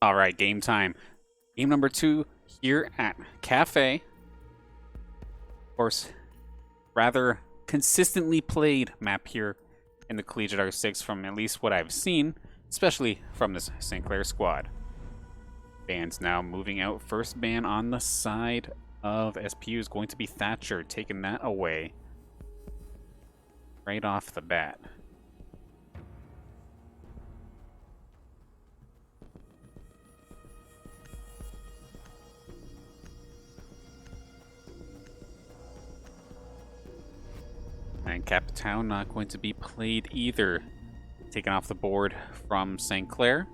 All right, game time. Game number 2 here at Cafe. Of course, rather consistently played map here in the CollegiateR6 from at least what I've seen, especially from this St. Clair squad. Bands now moving out. First ban on the side of SPU is going to be Thatcher, taking that away right off the bat. And Capitown not going to be played either. Taken off the board from St. Clair.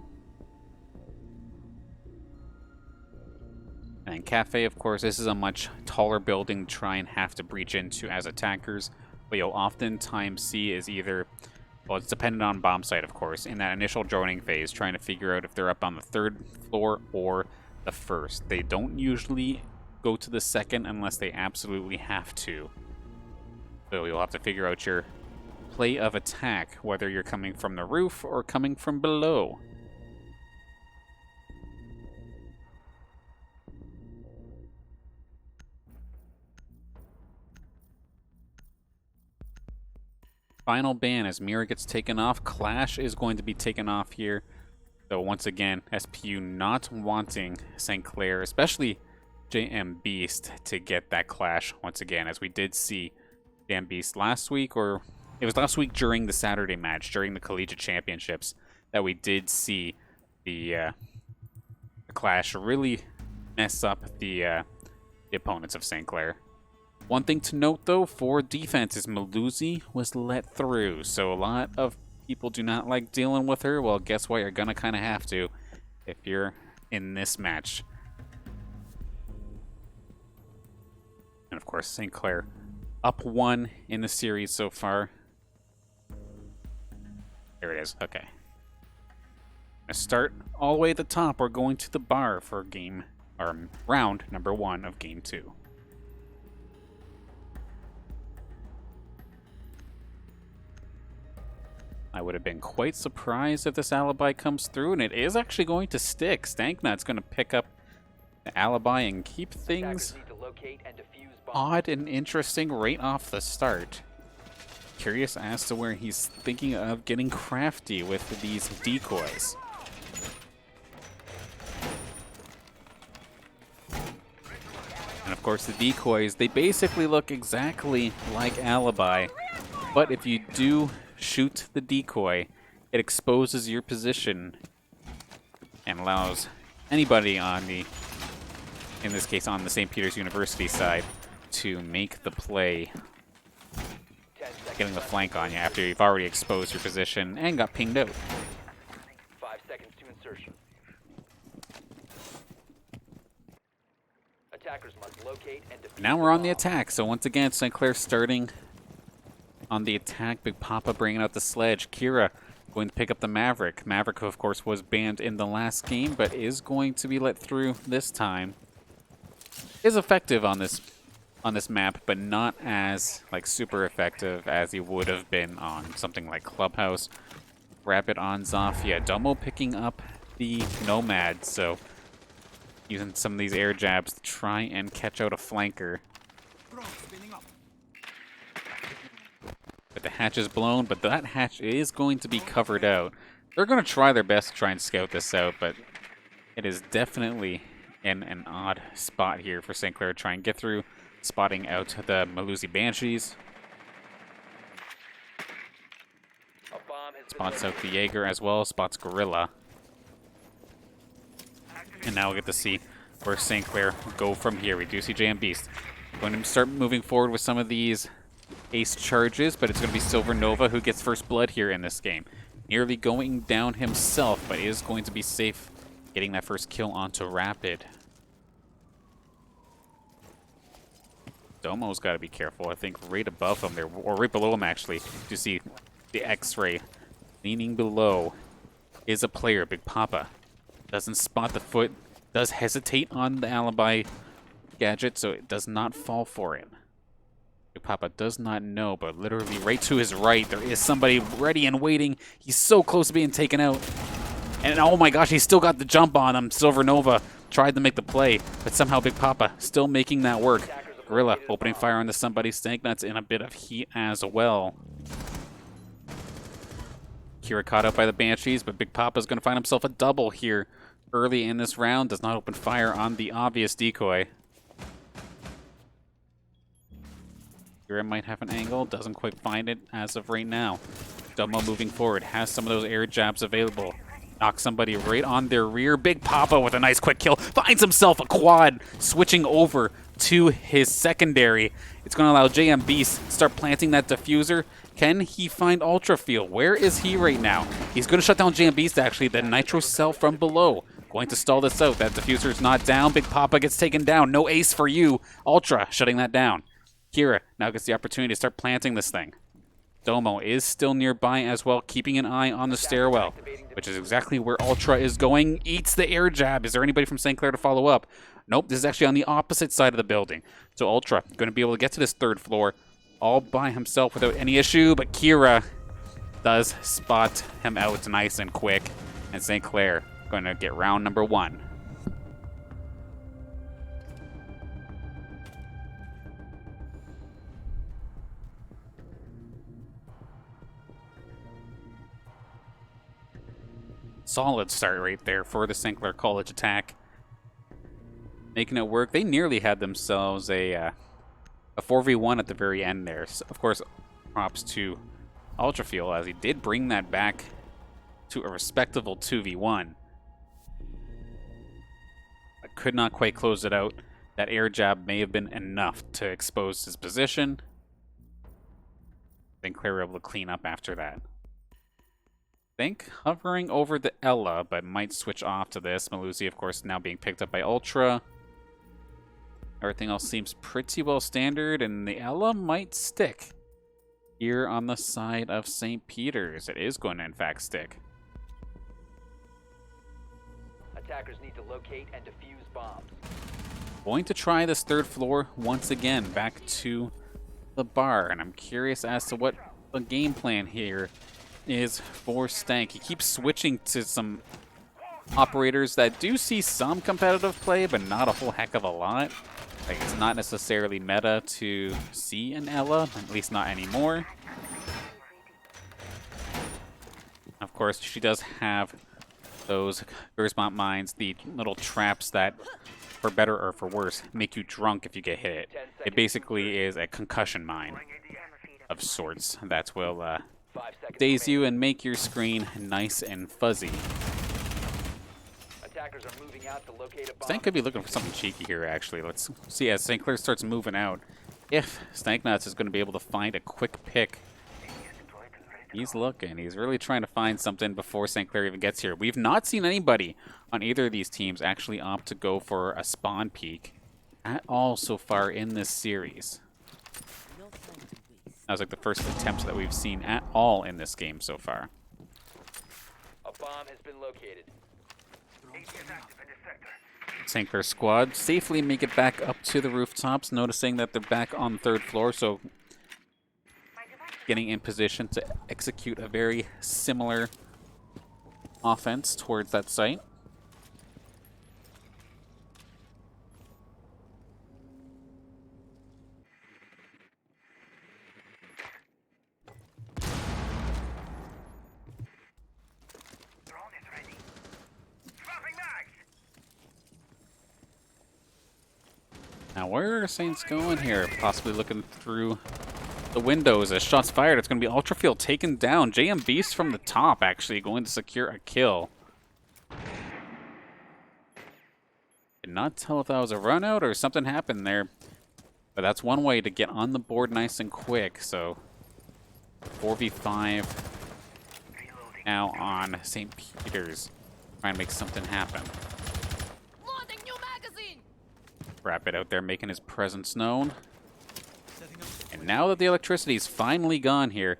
And Cafe, of course, this is a much taller building to try and have to breach into as attackers. What you'll oftentimes see is either, well, it's dependent on bomb site, of course, in that initial joining phase, trying to figure out if they're up on the 3rd floor or the 1st. They don't usually go to the 2nd unless they absolutely have to. So you'll have to figure out your play of attack, whether you're coming from the roof or coming from below. Final ban as Mira gets taken off. Clash is going to be taken off here. So once again, SPU not wanting St. Clair, especially JM Beast, to get that Clash once again, as we did see JM Beast last week, or it was last week during the Saturday match, during the Collegiate Championships, that we did see the Clash really mess up the opponents of St. Clair. One thing to note, though, for defense is Melusi was let through, so a lot of people do not like dealing with her. Well, guess what? You're going to kind of have to if you're in this match. And, of course, St. Clair up 1 in the series so far. There it is. Okay. Let's start all the way at the top. We're going to the bar for round number 1 of game 2. I would have been quite surprised if this alibi comes through, and it is actually going to stick. Stanknut's going to pick up the alibi and keep things odd and interesting right off the start. Curious as to where he's thinking of getting crafty with these decoys. And of course the decoys, they basically look exactly like alibi, but if you do shoot the decoy, it exposes your position and allows anybody on the, in this case on the St. Peter's University side, to make the play, getting the flank on you after you've already exposed your position and got pinged out. 5 seconds to insertion. Attackers must locate and defuse. Now we're on the attack, so once again St. Clair starting on the attack. Big Papa bringing out the sledge. Kira going to pick up the Maverick. Maverick, of course, was banned in the last game, but is going to be let through this time. Is effective on this map, but not as super effective as he would have been on something like Clubhouse. Rapid on Zofia. Domo picking up the Nomad, so using some of these air jabs to try and catch out a flanker. But the hatch is blown, but that hatch is going to be covered out. They're going to try their best to try and scout this out, but it is definitely in an odd spot here for St. Clair to try and get through, spotting out the Melusi Banshees. Spots out the Jaeger as well, spots Gorilla. And now we'll get to see where St. Clair go from here. We do see JM Beast going to start moving forward with some of these ace charges, but it's going to be Silver Nova who gets first blood here in this game. Nearly going down himself, but is going to be safe getting that first kill onto Rapid. Domo's got to be careful. I think right above him there, or right below him actually, you see the X-ray leaning below is a player. Big Papa doesn't spot the foot, does hesitate on the alibi gadget, so it does not fall for it. Big Papa does not know, but literally right to his right, there is somebody ready and waiting. He's so close to being taken out. And oh my gosh, he still got the jump on him. Silver Nova tried to make the play, but somehow Big Papa still making that work. Gorilla opening fire onto somebody. Stanknuts in a bit of heat as well. Kira caught up by the Banshees, but Big Papa's going to find himself a double here early in this round. Does not open fire on the obvious decoy. Kira might have an angle. Doesn't quite find it as of right now. Domo moving forward. Has some of those air jabs available. Knocks somebody right on their rear. Big Papa with a nice quick kill. Finds himself a quad. Switching over to his secondary. It's going to allow JM Beast start planting that diffuser. Can he find Ultra Field? Where is he right now? He's going to shut down JM Beast, actually. The Nitro Cell from below. Going to stall this out. That diffuser's not down. Big Papa gets taken down. No ace for you. Ultra shutting that down. Kira now gets the opportunity to start planting this thing. Domo is still nearby as well, keeping an eye on the stairwell, which is exactly where Ultra is going. Eats the air jab. Is there anybody from St. Clair to follow up? Nope, this is actually on the opposite side of the building. So Ultra going to be able to get to this third floor all by himself without any issue, but Kira does spot him out nice and quick, and St. Clair going to get round number 1. Solid start right there for the St. Clair College attack. Making it work. They nearly had themselves a 4v1 at the very end there. So, of course, props to Ultrafield as he did bring that back to a respectable 2v1. But could not quite close it out. That air jab may have been enough to expose his position. Then Clair were able to clean up after that. Think hovering over the Ella, but might switch off to this. Malusi, of course, now being picked up by Ultra. Everything else seems pretty well standard, and the Ella might stick here on the side of St. Peter's. It is going to, in fact, stick. Attackers need to locate and defuse bombs. Going to try this third floor once again, back to the bar, and I'm curious as to what the game plan here is for Stank. He keeps switching to some operators that do see some competitive play, but not a whole heck of a lot. Like, it's not necessarily meta to see an Ella, at least not anymore. Of course, she does have those Gersmont mines, the little traps that, for better or for worse, make you drunk if you get hit. It basically is a concussion mine of sorts that will daze you and make your screen nice and fuzzy. Attackers are moving out to locate a bomb. Stank could be looking for something cheeky here, actually. Let's see as St. Clair starts moving out. If Stanknuts is going to be able to find a quick pick. He's looking. He's really trying to find something before St. Clair even gets here. We've not seen anybody on either of these teams actually opt to go for a spawn peek at all so far in this series. That was like the first attempt that we've seen at all in this game so far. A bomb has been located. St. Clair squad safely make it back up to the rooftops, noticing that they're back on the third floor, so getting in position to execute a very similar offense towards that site. Now, where are Saints going here? Possibly looking through the windows as shots fired. It's going to be Ultrafield taken down. JM Beast from the top, actually, going to secure a kill. Did not tell if that was a run out or something happened there. But that's one way to get on the board nice and quick. So, 4v5 now on St. Peter's. Trying to make something happen. Rapid out there making his presence known. And now that the electricity is finally gone here,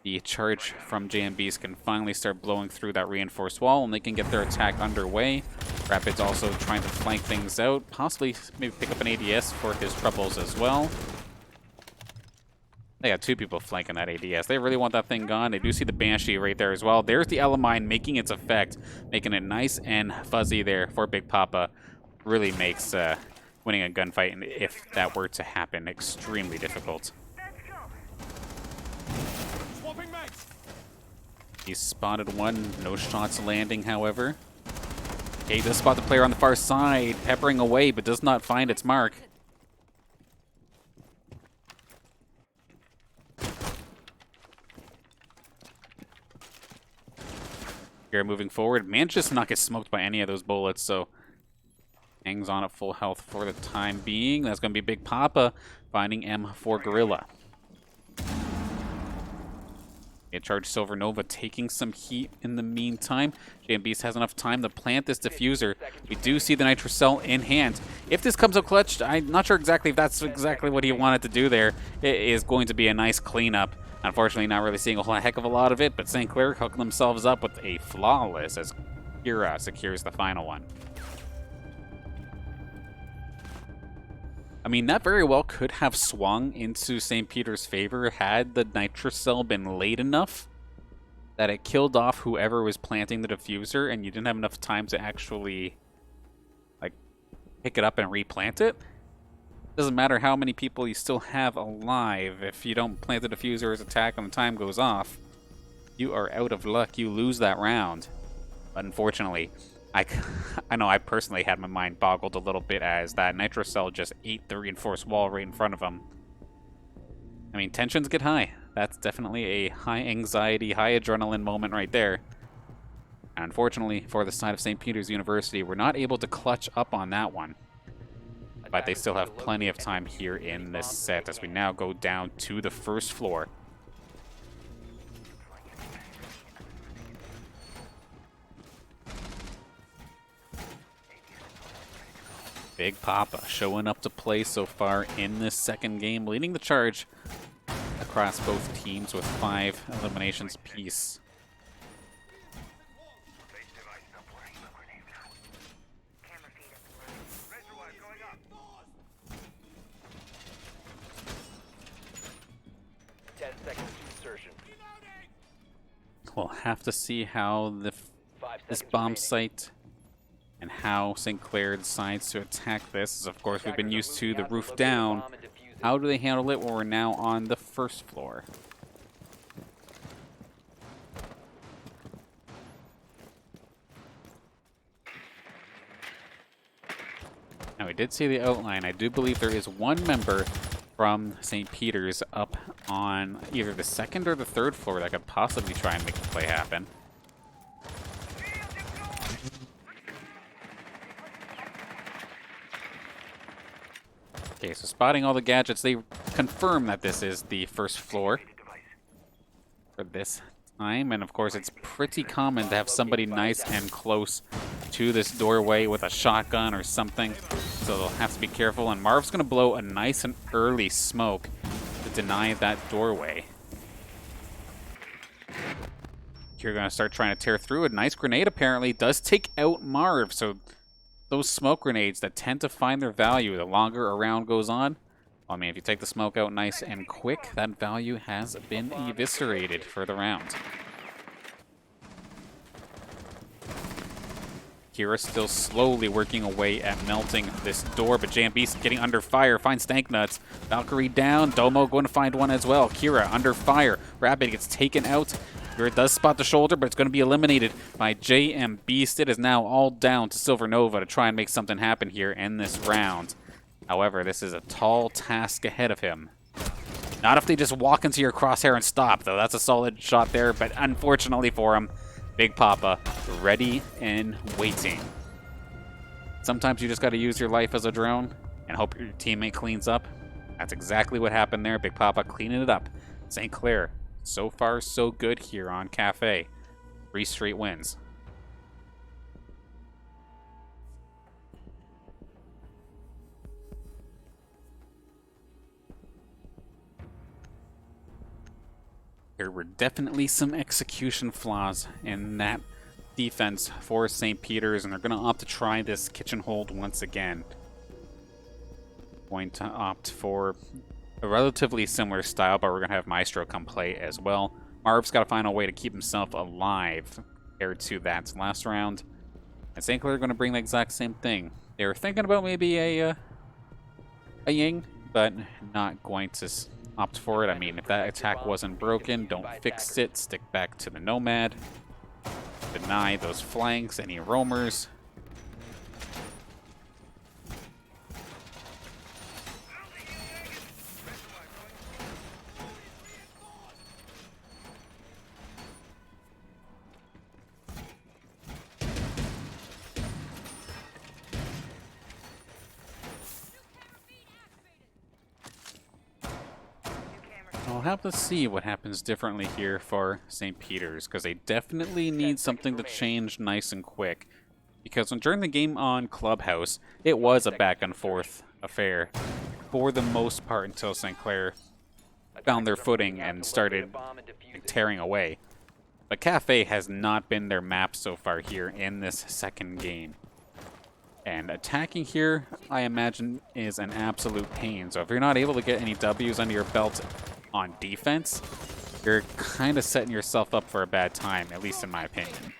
the charge from JMBs can finally start blowing through that reinforced wall and they can get their attack underway. Rapid's also trying to flank things out, possibly maybe pick up an ADS for his troubles as well. They got 2 people flanking that ADS. They really want that thing gone. They do see the Banshee right there as well. There's the Elamine making its effect, making it nice and fuzzy there for Big Papa. Really makes winning a gunfight, and if that were to happen, extremely difficult. He's spotted one. No shots landing, however. Okay, does spot the player on the far side, peppering away, but does not find its mark. Here, moving forward, manages to not get smoked by any of those bullets, so hangs on at full health for the time being. That's going to be Big Papa finding M4 Gorilla. A charged Silver Nova taking some heat in the meantime. JM Beast has enough time to plant this diffuser. We do see the Nitrocell in hand. If this comes up clutch, I'm not sure exactly if that's exactly what he wanted to do there. It is going to be a nice cleanup. Unfortunately, not really seeing a whole heck of a lot of it, but St. Clair hooking themselves up with a flawless as Kira secures the final one. I mean, that very well could have swung into St. Peter's favor had the Nitrocell been late enough that it killed off whoever was planting the diffuser and you didn't have enough time to actually, like, pick it up and replant it. Doesn't matter how many people you still have alive. If you don't plant the diffuser as attack when the time goes off, you are out of luck. You lose that round. But unfortunately, I know I personally had my mind boggled a little bit as that Nitrocell just ate the reinforced wall right in front of him. I mean, tensions get high. That's definitely a high anxiety, high adrenaline moment right there. And unfortunately, for the side of St. Peter's University, we're not able to clutch up on that one. But they still have plenty of time here in this set as we now go down to the first floor. Big Papa showing up to play so far in this second game, leading the charge across both teams with 5 eliminations apiece. We'll have to see how this bomb site and how St. Clair decides to attack this. As of course, we've been used to the roof down. How do they handle it when we're now on the first floor? Now, we did see the outline. I do believe there is one member from St. Peter's up on either the second or the third floor that could possibly try and make the play happen. Okay, so spotting all the gadgets, they confirm that this is the first floor for this time. And of course, it's pretty common to have somebody nice and close to this doorway with a shotgun or something. So they'll have to be careful. And Marv's going to blow a nice and early smoke to deny that doorway. You're going to start trying to tear through. A nice grenade apparently does take out Marv. So those smoke grenades that tend to find their value the longer a round goes on. Well, I mean, if you take the smoke out nice and quick, that value has been eviscerated for the round. Kira still slowly working away at melting this door, but JM Beast getting under fire, finds Stank Nuts. Valkyrie down, Domo going to find one as well. Kira under fire, Rapid gets taken out. Kira does spot the shoulder, but it's going to be eliminated by JM Beast. It is now all down to Silver Nova to try and make something happen here in this round. However, this is a tall task ahead of him. Not if they just walk into your crosshair and stop, though. That's a solid shot there, but unfortunately for him, Big Papa ready and waiting. Sometimes you just got to use your life as a drone and hope your teammate cleans up. That's exactly what happened there. Big Papa cleaning it up. St. Clair, so far so good here on Cafe. 3 straight wins. There were definitely some execution flaws in that defense for St. Peter's, and they're going to opt to try this kitchen hold once again. Going to opt for a relatively similar style, but we're going to have Maestro come play as well. Marv's got to find a way to keep himself alive compared to that last round. And St. Clair are going to bring the exact same thing. They were thinking about maybe a Ying, but not going to opt for it. I mean, if that attack wasn't broken, don't fix it. Stick back to the Nomad. Deny those flanks, any roamers. I'll have to see what happens differently here for St. Peter's, because they definitely need something to change nice and quick. Because during the game on Clubhouse, it was a back and forth affair for the most part until St. Clair found their footing and started tearing away. But Cafe has not been their map so far here in this second game. And attacking here, I imagine, is an absolute pain. So if you're not able to get any W's under your belt on defense, you're kind of setting yourself up for a bad time, at least in my opinion.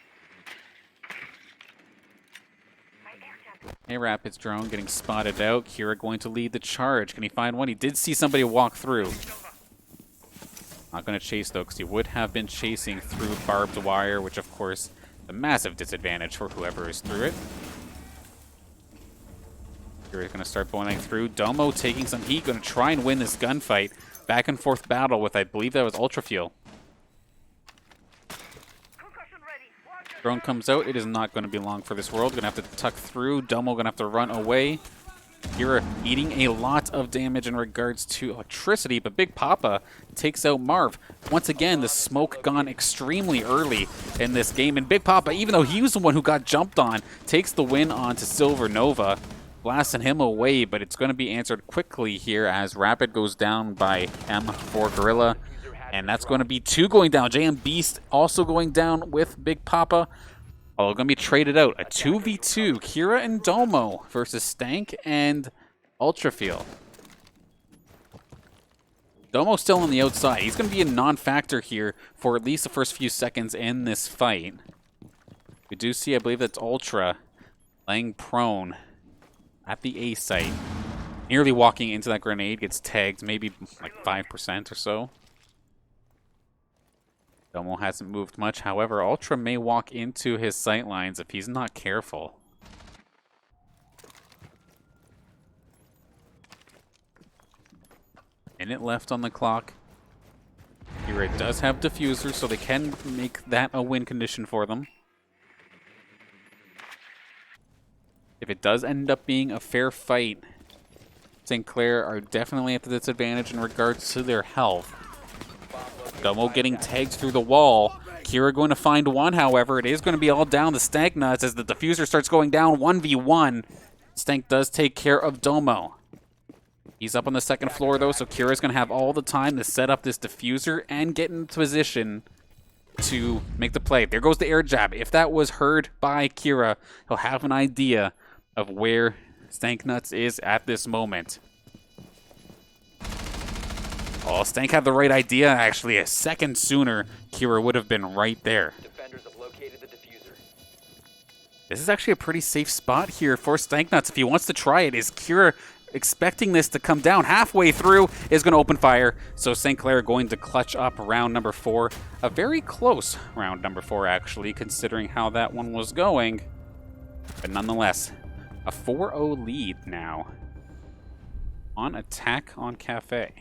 A Rapids drone getting spotted out. Kira going to lead the charge. Can he find one? He did see somebody walk through. Not going to chase, though, because he would have been chasing through barbed wire, which, of course, is a massive disadvantage for whoever is through it. Kira's going to start boiling through. Domo taking some heat, going to try and win this gunfight. Back and forth battle with, I believe that was Ultra Fuel. Drone comes out. It is not going to be long for this world. Going to have to tuck through. Domo going to have to run away. Kira eating a lot of damage in regards to electricity, but Big Papa takes out Marv. Once again, the smoke gone extremely early in this game. And Big Papa, even though he was the one who got jumped on, takes the win onto Silver Nova, blasting him away, but it's going to be answered quickly here as Rapid goes down by M4 Gorilla. And that's going to be 2 going down. JM Beast also going down with Big Papa. All going to be traded out. A 2v2. Kira and Domo versus Stank and Ultrafield. Domo's still on the outside. He's going to be a non-factor here for at least the first few seconds in this fight. We do see, I believe that's Ultra laying prone at the A site. Nearly walking into that grenade. Gets tagged maybe like 5% or so. Domo hasn't moved much. However, Ultra may walk into his sight lines if he's not careful. Minute left on the clock. Kira does have diffusers, so they can make that a win condition for them. If it does end up being a fair fight, St. Clair are definitely at the disadvantage in regards to their health. Domo getting tagged through the wall. Kira going to find one, however. It is going to be all down to Stank Nuts as the diffuser starts going down 1v1. Stank does take care of Domo. He's up on the second floor, though, so Kira's going to have all the time to set up this diffuser and get into position to make the play. There goes the air jab. If that was heard by Kira, he'll have an idea of where Stank Nuts is at this moment. Oh, Stank had the right idea. Actually, a second sooner, Kira would have been right there. Defenders have located the diffuser. This is actually a pretty safe spot here for Stank Nuts. If he wants to try it, is Kira expecting this to come down halfway through, is going to open fire. So St. Clair going to clutch up round number 4. A very close round number 4, actually, considering how that one was going. But nonetheless, a 4-0 lead now on Attack on Cafe.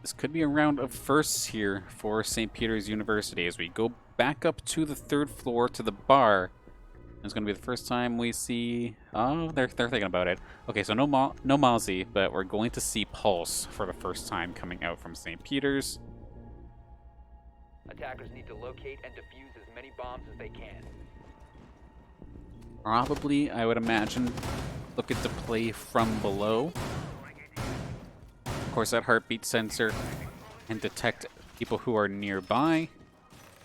This could be a round of firsts here for St. Peter's University as we go back up to the 3rd floor to the bar. It's going to be the first time we see... Oh, they're thinking about it. Okay, so no Mozzie, but we're going to see Pulse for the first time coming out from St. Peter's. Attackers need to locate and defuse as many bombs as they can. Probably, I would imagine, looking to play from below. Of course, that heartbeat sensor can detect people who are nearby.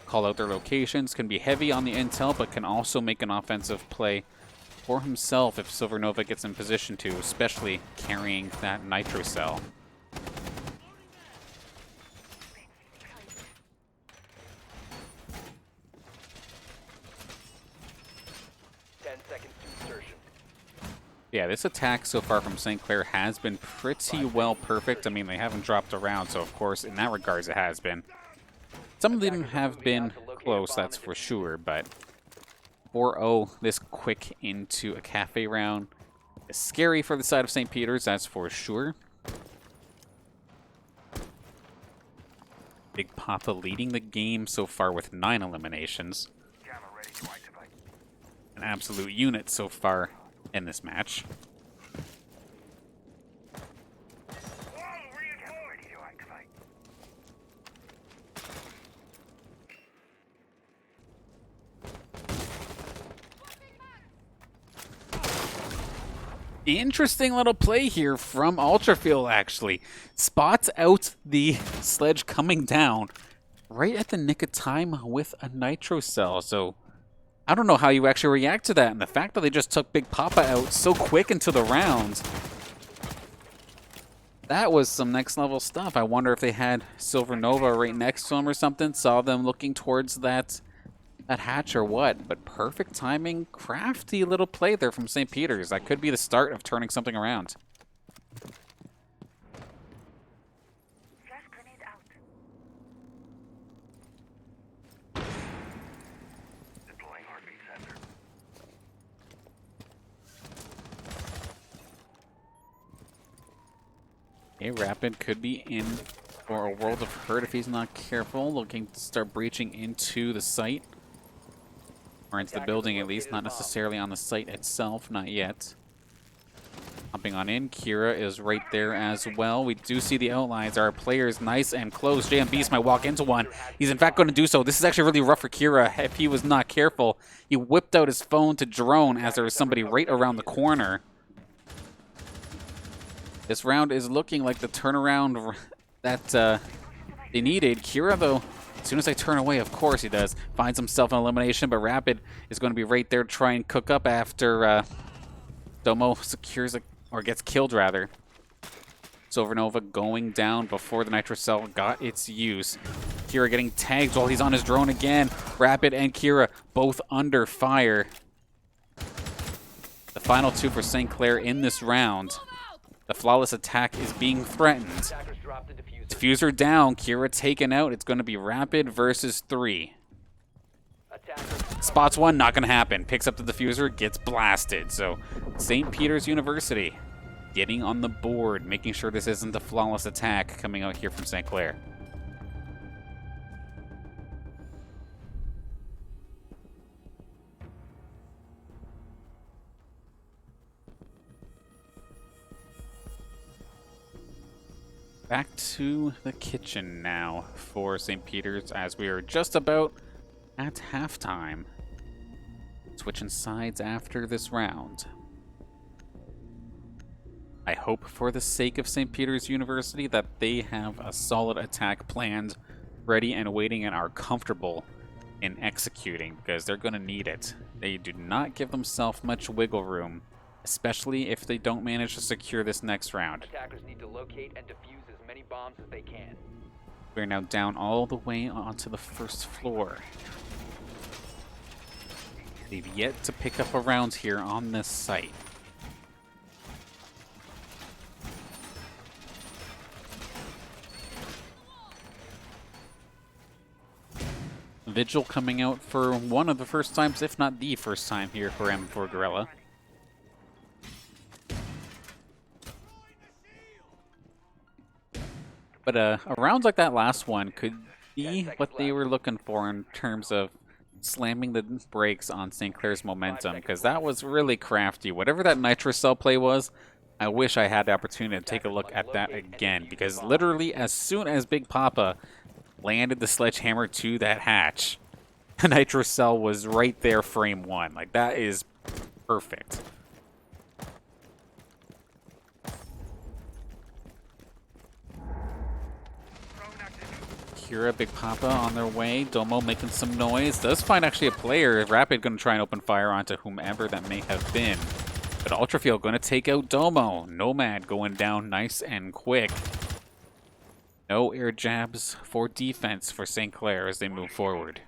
Call out their locations, can be heavy on the intel, but can also make an offensive play for himself if Silvernova gets in position to, especially carrying that nitro cell. Yeah, this attack so far from St. Clair has been pretty well perfect. I mean, they haven't dropped around, so of course, in that regards, it has been. Some of them have been close, that's for sure, but 4-0 this quick into a cafe round is scary for the side of St. Peter's, that's for sure. Big Papa leading the game so far with 9 eliminations. An absolute unit so far in this match. Interesting little play here from Ultrafield, actually. Spots out the sledge coming down right at the nick of time with a nitro cell. So I don't know how you actually react to that. And the fact that they just took Big Papa out so quick into the round, that was some next level stuff. I wonder if they had Silvernova right next to them or something, saw them looking towards that hatch or what, but perfect timing, crafty little play there from St. Peter's. That could be the start of turning something around. A Rapid could be in for a world of hurt if he's not careful, looking to start breaching into the site. Or into the building at least, not necessarily on the site itself, not yet. Hopping on in, Kira is right there as well. We do see the outlines. Our players nice and close. JM Beast might walk into one. He's in fact going to do so. This is actually really rough for Kira if he was not careful. He whipped out his phone to drone as there was somebody right around the corner. This round is looking like the turnaround that they needed. Kira, though, as soon as I turn away, of course he does, finds himself an elimination, but Rapid is going to be right there to try and cook up after Domo secures, or gets killed, rather. Silvernova going down before the nitro cell got its use. Kira getting tagged while he's on his drone again. Rapid and Kira both under fire. The final 2 for St. Clair in this round. The flawless attack is being threatened. Diffuser down, Kira taken out. It's going to be Rapid versus 3. Spots 1, not going to happen. Picks up the diffuser, gets blasted. So St. Peter's University getting on the board, making sure this isn't a flawless attack coming out here from St. Clair. Back to the kitchen now for St. Peter's as we are just about at halftime. Switching sides after this round. I hope for the sake of St. Peter's University that they have a solid attack planned, ready and waiting, and are comfortable in executing, because they're going to need it. They do not give themselves much wiggle room, especially if they don't manage to secure this next round. Attackers need to locate and defuse as many bombs as they can. We're now down all the way onto the first floor. They've yet to pick up a round here on this site. Vigil coming out for one of the first times, if not the first time here for M4 Gorilla. But a round like that last one could be what they were looking for in terms of slamming the brakes on St. Clair's momentum, because that was really crafty. Whatever that nitro cell play was, I wish I had the opportunity to take a look at that again, because literally as soon as Big Papa landed the sledgehammer to that hatch, the nitro cell was right there, frame one. Like, that is perfect. Kira, Big Papa on their way. Domo making some noise. Does find actually a player. Rapid going to try and open fire onto whomever that may have been. But Ultrafield going to take out Domo. Nomad going down nice and quick. No air jabs for defense for St. Clair as they move forward.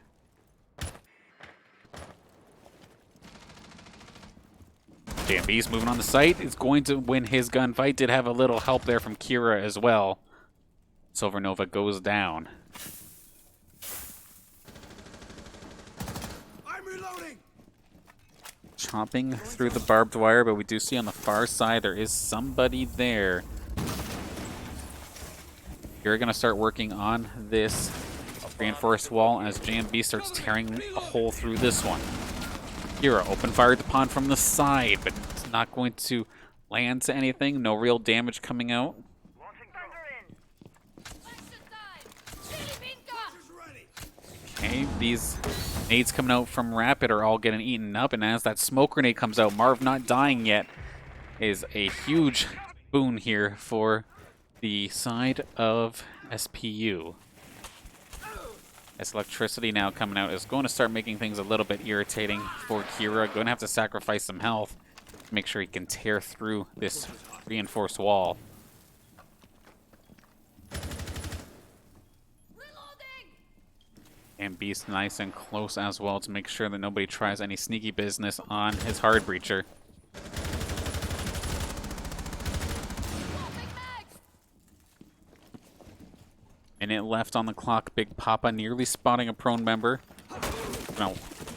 JMB's moving on the site. Is going to win his gunfight. Did have a little help there from Kira as well. Silvernova goes down. I'm reloading. Chopping through the barbed wire, but we do see on the far side there is somebody there. You're going to start working on this reinforced wall as JMB starts tearing a hole through this one. Kira open fired upon from the side, but it's not going to land to anything. No real damage coming out. Okay, these nades coming out from Rapid are all getting eaten up, and as that smoke grenade comes out, Marv not dying yet is a huge boon here for the side of SPU. As electricity now coming out is going to start making things a little bit irritating for Kira. Going to have to sacrifice some health to make sure he can tear through this reinforced wall. And Beast nice and close as well to make sure that nobody tries any sneaky business on his hard breacher. Minute left on the clock. Big Papa nearly spotting a prone member. Gonna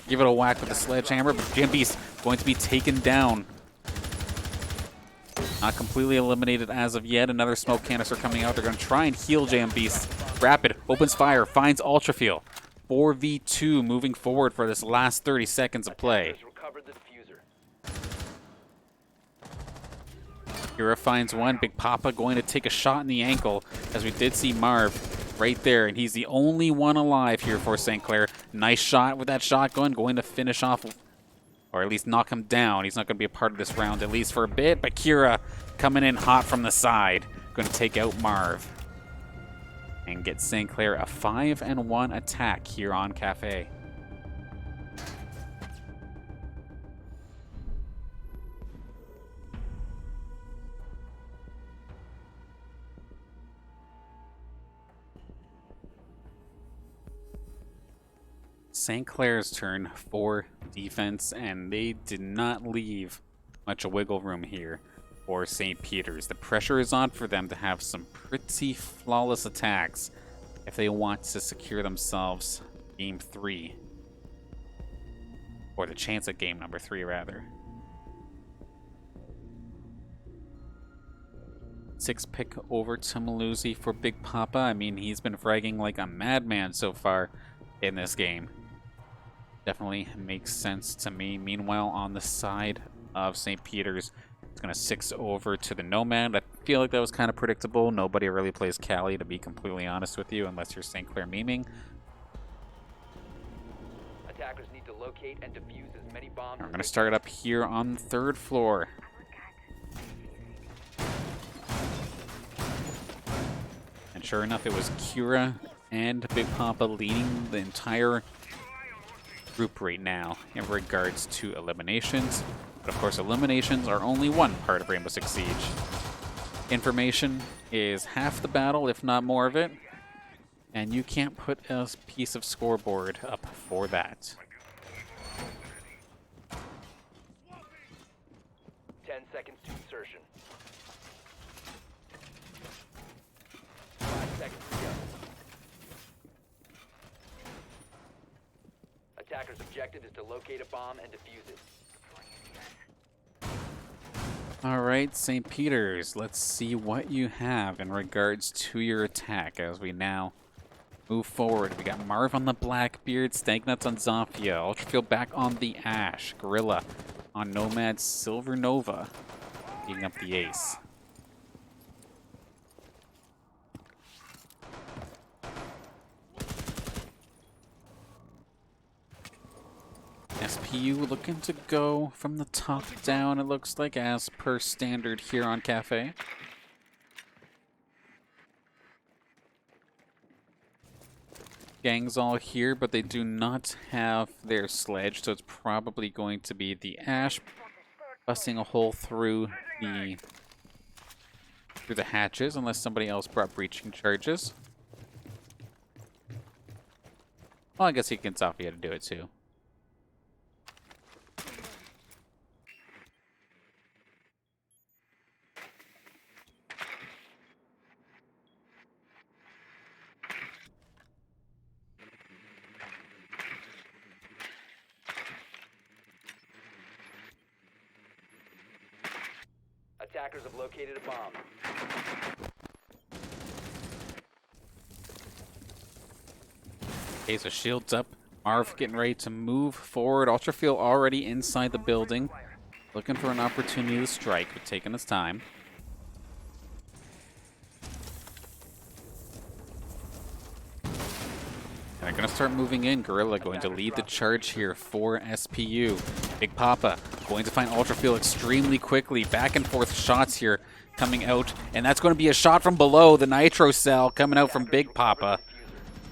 give it a whack with the sledgehammer, but JMB's going to be taken down. Not completely eliminated as of yet. Another smoke canister coming out. They're going to try and heal JMB's. Rapid opens fire, finds Ultrafield. 4v2 moving forward for this last 30 seconds of play. Kira finds one. Big Papa going to take a shot in the ankle, as we did see Marv right there, and he's the only one alive here for St. Clair. Nice shot with that shotgun, going to finish off, or at least knock him down. He's not going to be a part of this round, at least for a bit, but Kira coming in hot from the side, going to take out Marv and get St. Clair a 5-1 attack here on Cafe. St. Clair's turn for defense, and they did not leave much wiggle room here for St. Peter's. The pressure is on for them to have some pretty flawless attacks if they want to secure themselves game 3. Or the chance at game number 3, rather. 6 pick over to Maluzzi for Big Papa. I mean, he's been fragging like a madman so far in this game. Definitely makes sense to me. Meanwhile, on the side of St. Peter's, it's going to 6 over to the Nomad. I feel like that was kind of predictable. Nobody really plays Cali, to be completely honest with you, unless you're St. Clair memeing. Attackers need to locate and defuse as many bombs. We're going to start up here on the 3rd floor. And sure enough, it was Kira and Big Papa leading the entire group right now in regards to eliminations. But of course, eliminations are only one part of Rainbow Six Siege. Information is half the battle, if not more of it. And you can't put a piece of scoreboard up for that. 10 seconds to insertion. 5 seconds to go. Attacker's objective is to locate a bomb and defuse it. Alright, St. Peter's, let's see what you have in regards to your attack as we now Move forward. We got Marv on the Blackbeard, Stagnut's on Zofia, Ultrafield back on the Ash, Gorilla on Nomad, Silver Nova beating up the Ace. SPU looking to go from the top down, it looks like, as per standard here on Cafe. Gang's all here, but they do not have their sledge, so it's probably going to be the Ash busting a hole through the hatches, unless somebody else brought breaching charges. Well, I guess he can Zofia to do it too. Attackers have located a bomb. Okay, so shields up. Marv getting ready to move forward. Ultrafield already inside the building. Looking for an opportunity to strike, but taking his time. And they're going to start moving in. Gorilla going to lead the charge here for SPU. Big Papa going to find Ultrafield extremely quickly. Back and forth shots here coming out. And that's going to be a shot from below. The Nitro Cell coming out from Big Papa.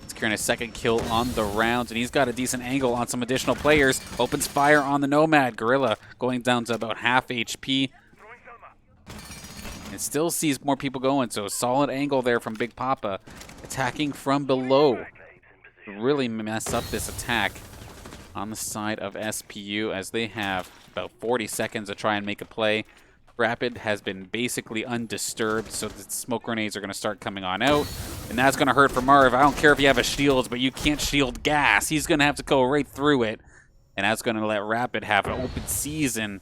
Securing a second kill on the round. And he's got a decent angle on some additional players. Opens fire on the Nomad. Gorilla going down to about half HP. And still sees more people going. So a solid angle there from Big Papa. Attacking from below. Really mess up this attack on the side of SPU, as they have about 40 seconds to try and make a play. Rapid has been basically undisturbed, so the smoke grenades are going to start coming on out, and that's going to hurt for Marv. I don't care if you have a shield, but you can't shield gas. He's going to have to go right through it, and that's going to let Rapid have an open season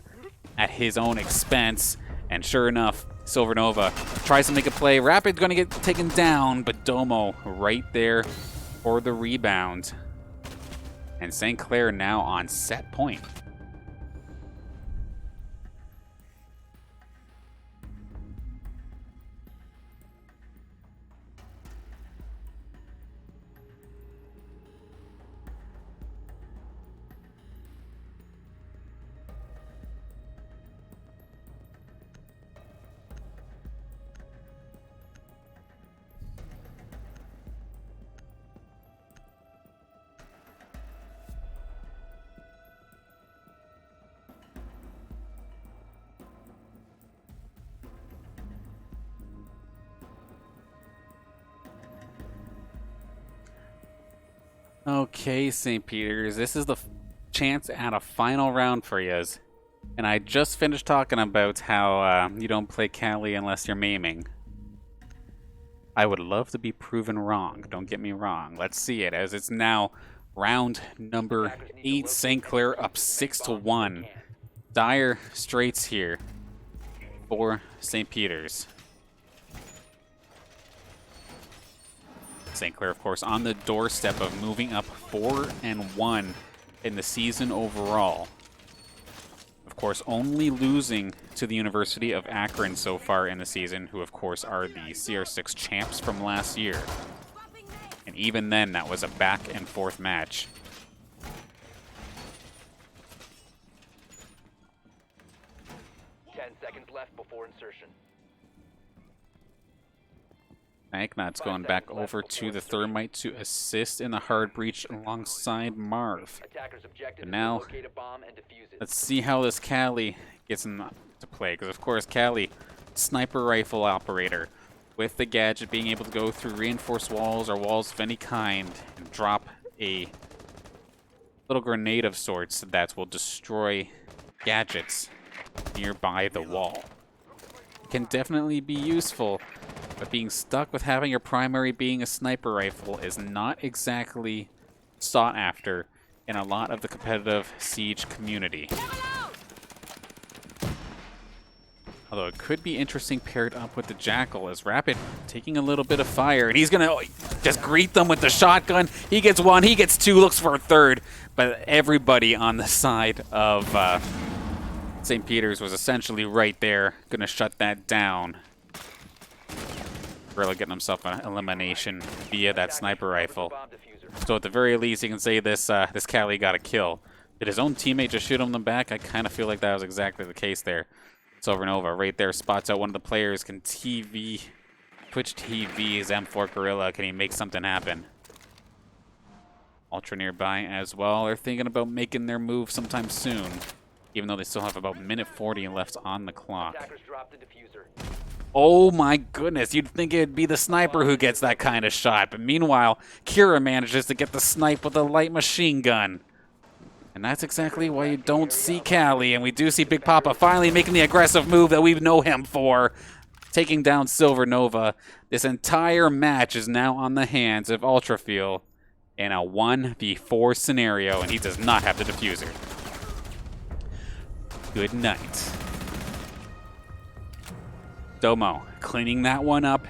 at his own expense. And sure enough, Silver Nova tries to make a play. Rapid's going to get taken down, but Domo right there for the rebound. And St. Clair now on set point. Okay, St. Peter's, this is the chance at a final round for yous. And I just finished talking about how you don't play Cali unless you're maiming. I would love to be proven wrong, don't get me wrong. Let's see it, as it's now round number 8. St. Clair up 6-1. Dire straits here for St. Peter's. St. Clair, of course, on the doorstep of moving up 4-1 in the season overall. Of course, only losing to the University of Akron so far in the season, who, of course, are the CR6 champs from last year. And even then, that was a back-and-forth match. Seconds left before insertion. Magnot's going back over to the Thermite to assist in the hard breach alongside Marv. And now, let's see how this Cali gets into play. Because, of course, Cali, sniper rifle operator, with the gadget being able to go through reinforced walls or walls of any kind and drop a little grenade of sorts that will destroy gadgets nearby the wall. It can definitely be useful, but being stuck with having your primary being a sniper rifle is not exactly sought after in a lot of the competitive Siege community. Although it could be interesting paired up with the Jackal, as Rapid taking a little bit of fire, and he's gonna just greet them with the shotgun. He gets one, he gets two, looks for a third, but everybody on the side of St. Peter's was essentially right there, gonna shut that down. Really getting himself an elimination via that sniper rifle. So at the very least, you can say this this Cali got a kill. Did his own teammate just shoot him in the back? I kind of feel like that was exactly the case there. Silver Nova right there spots out one of the players. Can Twitch TV's M4 Gorilla, can he make something happen? Ultra nearby as well. They're thinking about making their move sometime soon, even though they still have about minute 40 left on the clock. Oh my goodness, you'd think it'd be the sniper who gets that kind of shot, but meanwhile, Kira manages to get the snipe with a light machine gun. And that's exactly why you don't see Cali, and we do see Big Papa finally making the aggressive move that we know him for, taking down Silver Nova. This entire match is now on the hands of Ultrafield in a 1v4 scenario, and he does not have the diffuser. Good night. Domo cleaning that one up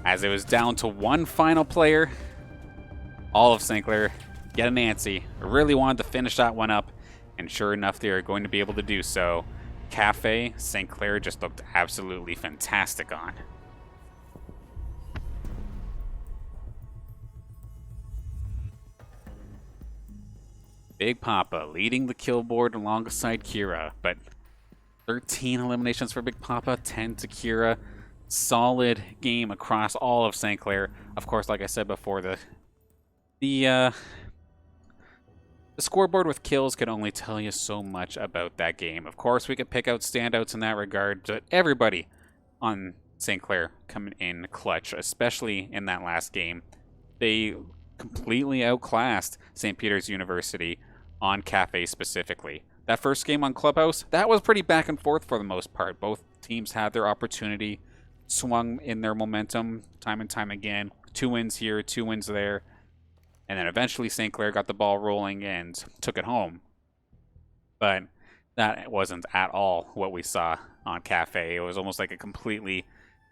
as it was down to one final player. All of St. Clair get a Nancy. Really wanted to finish that one up, and sure enough, they are going to be able to do so. Cafe, St. Clair just looked absolutely fantastic on. Big Papa leading the kill board alongside Kira, but 13 eliminations for Big Papa, 10 to Kira. Solid game across all of St. Clair. Of course, like I said before, the scoreboard with kills could only tell you so much about that game. Of course, we could pick out standouts in that regard, but everybody on St. Clair coming in clutch, especially in that last game. They completely outclassed St. Peter's University on Cafe specifically. That first game on Clubhouse, that was pretty back and forth for the most part. Both teams had their opportunity, swung in their momentum time and time again. 2 wins here, 2 wins there. And then eventually St. Clair got the ball rolling and took it home. But that wasn't at all what we saw on Cafe. It was almost like a completely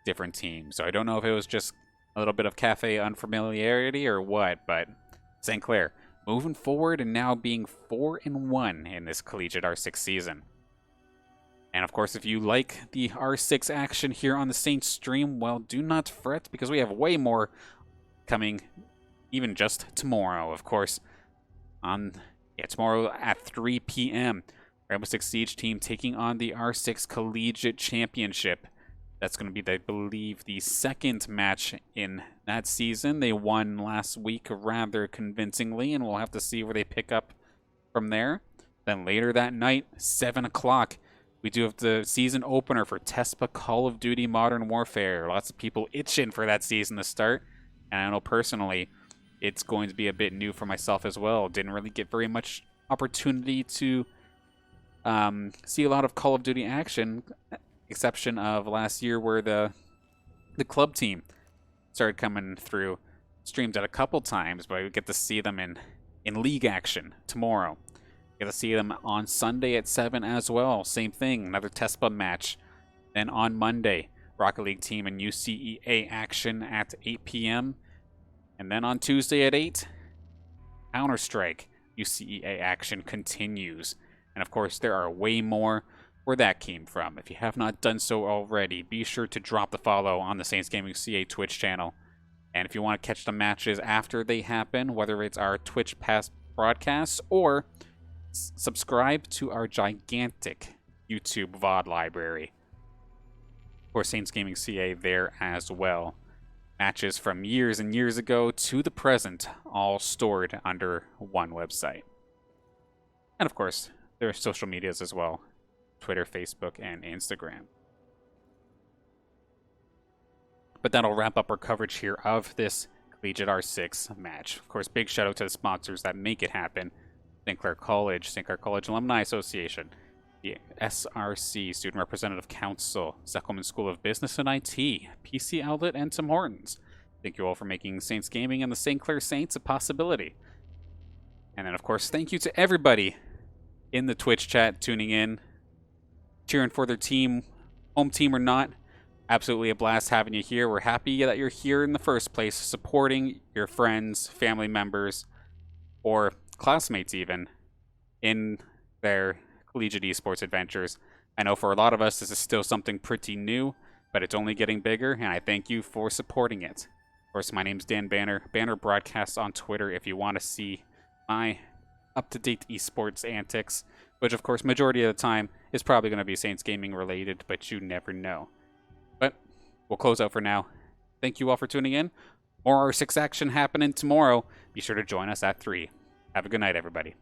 different team. So I don't know if it was just a little bit of Cafe unfamiliarity or what, but St. Clair moving forward and now being 4-1 in this CollegiateR6 season. And of course, if you like the R6 action here on the Saints stream, well, do not fret, because we have way more coming even just tomorrow. Of course, tomorrow at 3 p.m., Rainbow Six Siege team taking on the R6 Collegiate Championship. That's going to be, I believe, the second match in that season. They won last week rather convincingly, and we'll have to see where they pick up from there. Then later that night, 7 o'clock, we do have the season opener for TESPA Call of Duty Modern Warfare. Lots of people itching for that season to start. And I know personally, it's going to be a bit new for myself as well. Didn't really get very much opportunity to see a lot of Call of Duty action, exception of last year where the club team started coming through. Streamed it a couple times, but we get to see them in league action tomorrow. Get to see them on Sunday at 7 as well. Same thing, another TESPA match. Then on Monday, Rocket League team and UCEA action at 8 p.m. And then on Tuesday at 8, Counter-Strike UCEA action continues. And of course, there are way more where that came from. If you have not done so already, be sure to drop the follow on the Saints Gaming CA Twitch channel. And if you want to catch the matches after they happen, whether it's our Twitch past broadcasts or subscribe to our gigantic YouTube VOD library for Saints Gaming CA there as well. Matches from years and years ago to the present, all stored under one website. And of course, there are social medias as well. Twitter, Facebook, and Instagram. But that'll wrap up our coverage here of this CollegiateR6 match. Of course, big shout out to the sponsors that make it happen. St. Clair College, St. Clair College Alumni Association, the SRC Student Representative Council, Zuckelman School of Business and IT, PC Outlet, and Tim Hortons. Thank you all for making Saints Gaming and the St. Clair Saints a possibility. And then, of course, thank you to everybody in the Twitch chat tuning in, cheering for their team home team or not, absolutely a blast having you here. We're happy that you're here in the first place, supporting your friends, family members, or classmates even in their collegiate esports adventures. I know for a lot of us, this is still something pretty new, but it's only getting bigger, and I thank you for supporting it. Of course, my name's Dan Banner. Banner broadcasts on Twitter if you want to see my up-to-date esports antics, which of course majority of the time is probably going to be Saints Gaming related, but you never know. But we'll close out for now. Thank you all for tuning in. More R6 action happening tomorrow. Be sure to join us at 3. Have a good night, everybody.